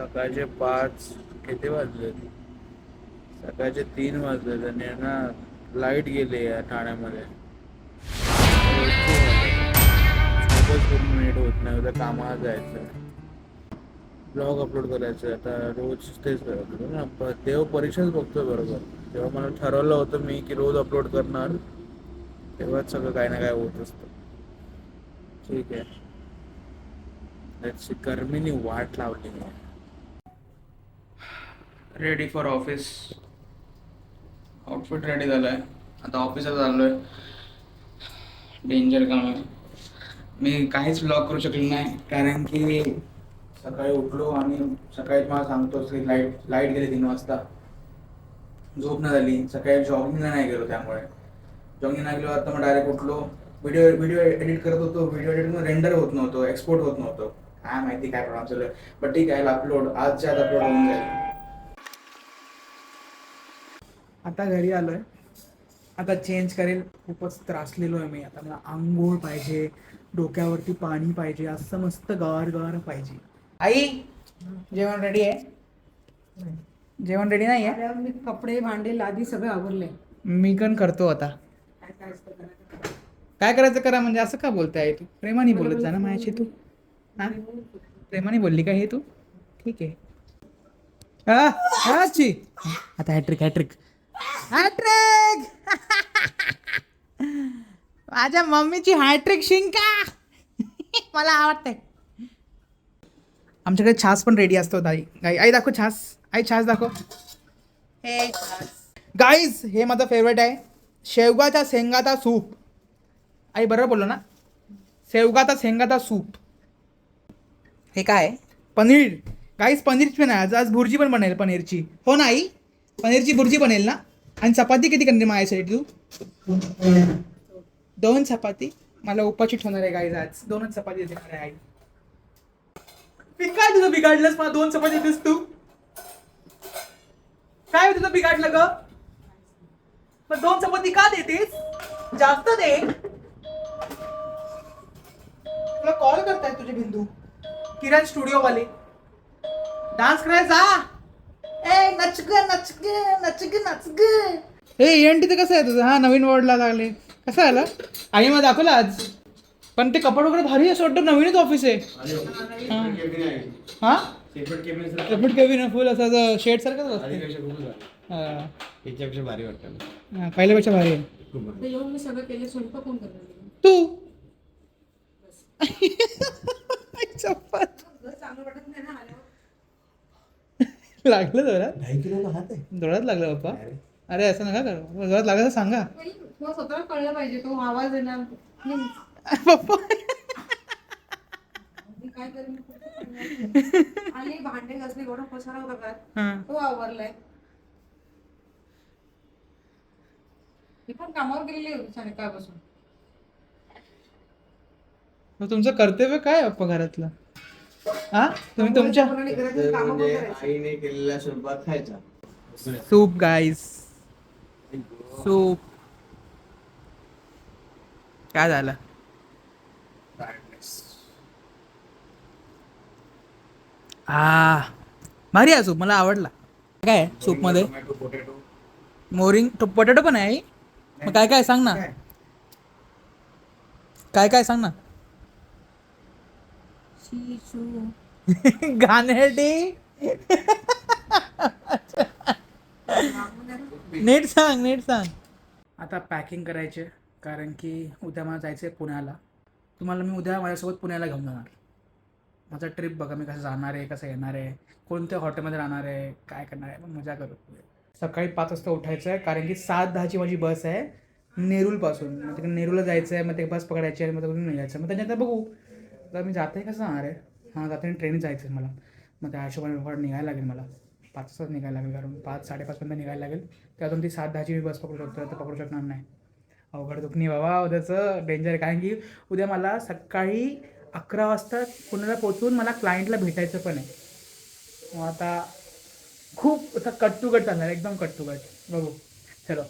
सकाळचे 5 किती वाजले? सकाळचे 3 वाजले आणि ना लाईट गेली आहे ठाण्यामध्ये. खूपच पूर्ण नीट होत नाही. उद्या कामाला जायचं, ब्लॉग अपलोड करायचं. आता रोज तेच करत ना, देव परीक्षाच बघतोय बरोबर. तेव्हा मला ठरवलं होतं मी की रोज अपलोड करणार, तेव्हाच सगळं काही ना काय होत असतं. ठीक आहे, त्याची गर्मीनी वाट लावली. Ready for office. Outfit ready झालं आहे, आता ऑफिसला चाललो आहे. डेंजर काम आहे. मी काहीच व्लॉग करू शकलो नाही कारण की सकाळी उठलो आणि सकाळी मला सांगतोस की लाईट गेली 3 वाजता. झोप नाही झाली. सकाळी जॉगिंगला नाही गेलो, त्यामुळे जॉगिंग नाही गेलो. आता मग डायरेक्ट उठलो. व्हिडिओ एडिट करत होतो. व्हिडिओ एडिट रेंडर होत नव्हतं, एक्सपोर्ट होत नव्हतं. काय माहिती काय प्रॉब्लेम चालू आहे, बट ठीक आहे, अपलोड आजच्या आज अपलोड होऊन जाईल. आता घरी आलोय, आता चेंज करेल. खूपच त्रासलेलो आहे मी. आता मला आंघोळ पाहिजे, डोक्यावरती पाणी पाहिजे, असं मस्त गार गार पाहिजे. आई, जेवण रेडी आहे? जेवण रेडी नाही आहे? मी कपडे भांडे लादी सगळं आवरले. मी पण करतो आता. काय करायचं करा, म्हणजे असं का बोलताय आई? तू प्रेमाने बोलत जा ना माझ्याशी. तू हा प्रेमाने बोलली का हे तू? ठीक आहे. आता हॅट्रिक हॅट्रिक हॅट्रिक माझ्या मम्मीची हॅट्रिक शिंका. मला आवडते. आमच्याकडे छास पण रेडी असतो. आई दाखव छास. आई छास दाखव. हे गाईज, हे माझं फेवरेट आहे, शेवगाचा शेंगाचा सूप. आई बरोबर बोललो ना? शेवगाचा शेंगाचा सूप. हे काय आहे? पनीर. गाईज पनीरची पण आहे आज. आज भुर्जी पण बनेल पनीरची. हो ना आई? पनीरची भुर्जी बनेल ना? आणि चपाती किती करते माझ्यासाठी तू? 2 चपाती. मला उपाशी ठेवणार आहे गाईज आज. 2च चपाती देणार आहे आई. मी काय तुझं बिघाडलंस? मला 2 चपाती देतेस तू? काय तुझं बिघाडलं ग? मग 2 चपाती का देतेस? जास्त दे. तुला कॉल करतायत तुझे बिंदू, किरण स्टुडिओ वाले. डान्स करायचा. ए नच ग नच ग नच ग नच ग. हे इव्हेंट तिथे कसं आहे तुझं? हा नवीन वॉर्डला लागले. कसं आलं? आई मला दाखवलं आज. पण ते कपडे वगैरे भारी असं वाटतं, नवीनच ऑफिस आहे. हा सेपरेट केबिन फुल असं शेड सारखंच असतं. याच्यापेक्षा भारी वाटतं. पहिल्यापेक्षा भारी आहे. येऊन मी सगळं केले. स्वयंपाक कोण करणार? तू चपात चांगलं वाटत नाही ना आल्यावर. लागलं जोरात. जोरात लागलं पप्पा. अरे असं नका करू. जोरात लागलं तर सांगा. तुला स्वतःला कळलं पाहिजे. तो आवाज येणार पप्पा. मी काय करेन. आणि भांडे घासले, एवढा पसारा होता काय, तो आवरलाय. मी पण कामावर गेलेली होती सायंकाळपासून. मग तुमचं कर्तव्य काय आहे पप्पा घरातलं? हा तुम्ही तुमच्या म्हणजे आईने केलेला स्वयंपाक खायचा. सूप गाईस, सूप. काय झालं? भारी आहे सूप, मला आवडला. काय आहे सूप मध्ये? पोटॅटो. मोरिंग पोटॅटो पण आहे. मग काय काय सांग ना, काय काय सांग ना. घाणेरडी. नीट सांग, नीट सांग. आता पॅकिंग करायचे, कारण की उद्या मला जायचं आहे पुण्याला. तुम्हाला मी उद्या माझ्यासोबत पुण्याला घेऊन जाणार. माझा ट्रिप बघा, मी कसं जाणार आहे, कसं येणार आहे, कोणत्या हॉटेलमध्ये राहणार आहे, काय करणार आहे, मग मजा करू. सकाळी 5 वाजता उठायचं आहे, कारण की 7:10ची माझी बस आहे नेरूलपासून. मग तिकडे नेरूलला जायचं आहे, मग ते बस पकडायची आणि मग तिकडून निघायचं. मग त्याच्यानंतर बघू तर मी जाते कसं जाणार आहे. हां, जाताना ट्रेन जायचं आहे मला. मग त्या हिशोबाने निघायला लागेल मला. 5 वाजताच निघायला लागेल, कारण 5-5:30पर्यंत निघायला लागेल. त्यातून ती 7:10ची मी बस पकडू शकतो, तर पकडू शकणार नाही. अवघड दुखणी बाबा उद्याचं, डेंजर आहे. कारण की उद्या मला सकाळी 11 वाजता पुण्याला पोचवून मला क्लायंटला भेटायचं पण आहे. मग आता खूप असं कट टू कट चालणार, एकदम कट टू कट. बघू, चलो.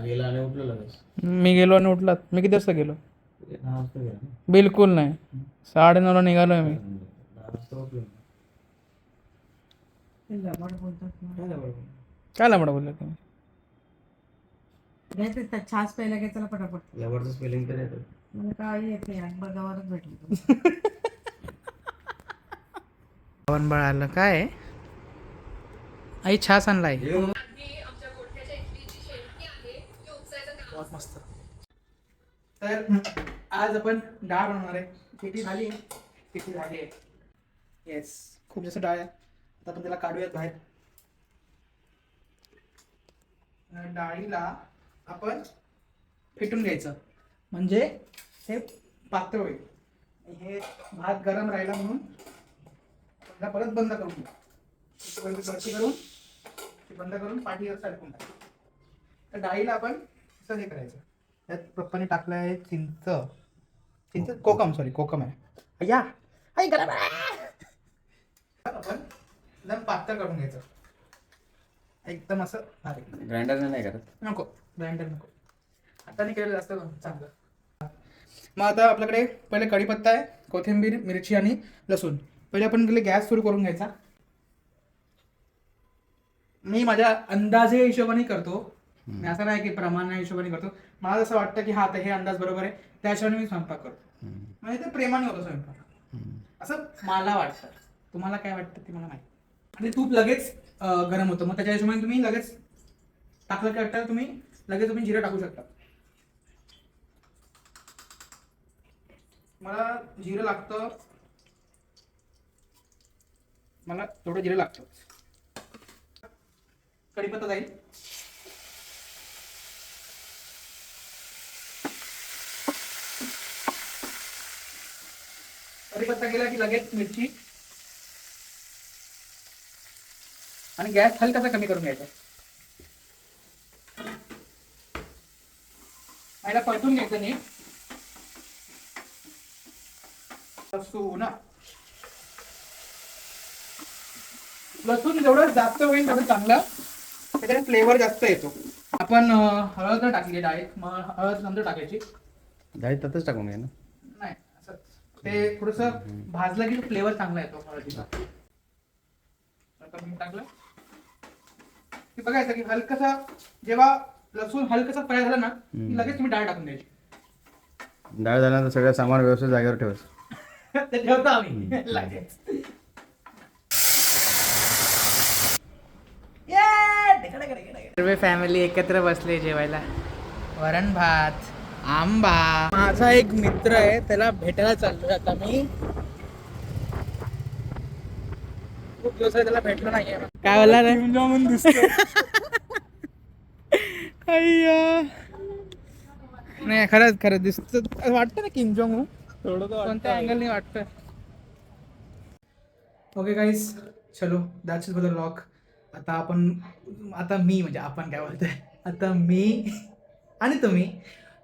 गेला आणि उठलो लगेच. मी गेलो आणि उठलात. मी किती वाजता गेलो? 10 वाजता गेला. बिलकुल नाही. 9:30ला निघालो आहे मी. 10 वाजता उठलो. ते लबाड बोलतात ना. काय लांबडा बोलला तुम्ही? घ्यायचं त्या छास पहिला घ्यायचा पटापट. लवडचं स्पेलिंग तर येतं. मला काय येते यार, बघावरच भेटलं. पवन बाळ आलं काय आई छास आणलाय बहुत मस्त. तर आज आपण डाळ बनवणार आहे. पिठी झाली आहे, पिठी झाली आहे. येस, खूप जास्त डाळ आहे. आता आपण त्याला काढूयात बाहेर. डाळीला आपण फेटून घ्यायचं म्हणजे हे पातळ होईल. हे भात गरम राहिला म्हणून त्याला परत बंद करून घ्या. बंद करून पाठीवर सारखून टाक. तर डाळीला आपण असं हे करायचं. त्यात पप्पाने टाकलं आहे चिंच कोकम आहे या आई गरम आहे. आपण एकदम पातळ करून घ्यायचं एकदम असं भारी. ग्राइंडर नाही करत. नको ग्राइंडर नको, हाताने केलेलं जास्त चांगलं. मग आता आपल्याकडे पहिले कढीपत्ता आहे, कोथिंबीर, मिरची आणि लसूण. पहिले आपण पहिले गॅस सुरू करून घ्यायचा. मी माझ्या अंदाजे हिशोबाने करतो, मी असं नाही की प्रमाणा हिशोबाने करतो. मला जसं वाटतं की हा आता हे अंदाज बरोबर आहे त्या हिशोबाने मी स्वयंपाक करतो. म्हणजे ते प्रेमाने होतो स्वयंपाक, असं मला वाटतं. तुम्हाला काय वाटतं ते मला माहिती. आणि तूप लगेच गरम होतं, मग त्याच्या हिशोबाने तुम्ही लगेच टाकलं की वाटतं तुम्ही जिरं टाकू शकता. मला जिरं लागतं, मला थोडं जिरं लागतं. कढीपत्ता जाईल. कढीपत्ता गेला की लगेच मिरची आणि गॅस हलकासा कमी करून घ्यायचा. पहिला परतून घ्यायचं नीट. लसूण जेवढं जास्त होईल तेवढं चांगलं, त्याच्याने फ्लेवर जास्त येतो. आपण हळद टाकली डाळीत, मग हळद नंतर टाकायची. डाळी तसंच टाकून घ्या ना. नाही असं ते थोडस भाजलं की फ्लेवर चांगला येतो हळदीचा. मीठ टाकलं की बघायचं की हलकसा, जेव्हा लसूण हलकसा फ्राय झाला ना की लगेच तुम्ही डाळ टाकून द्यायची. डाळ झाल्यानंतर सगळं सामान व्यवस्थित जागेवर ठेवायचं. ते ठेवतो आम्ही लगेच. सर्व फॅमिली एकत्र बसले जेवायला. वरण भात, आंबा. माझा एक मित्र आहे, त्याला भेटायला चाललोय आता मी. खूप दिवस त्याला भेटलो नाहीये. काय बोलला रे? म्हणून दिसतो. नाही खरंच दिसत वाटतं ना किम जोंग हून. कोणत्या अँगलने वाटतं. ओके गाईज, चलो that's it for the vlog. आता मी म्हणजे आपण काय बोलतोय, आता मी आणि तुम्ही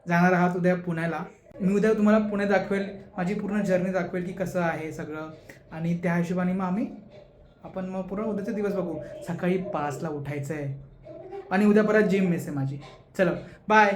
जाणार आहात उद्या पुण्याला. मी उद्या तुम्हाला पुणे दाखवेल, माझी पूर्ण जर्नी दाखवेल की कसं आहे सगळं. आणि त्या हिशोबाने मग आपण मग पूर्ण उद्याचे दिवस बघू. सकाळी 5ला उठायचं आहे आणि उद्या परत जिम मिस आहे माझी. चलो बाय.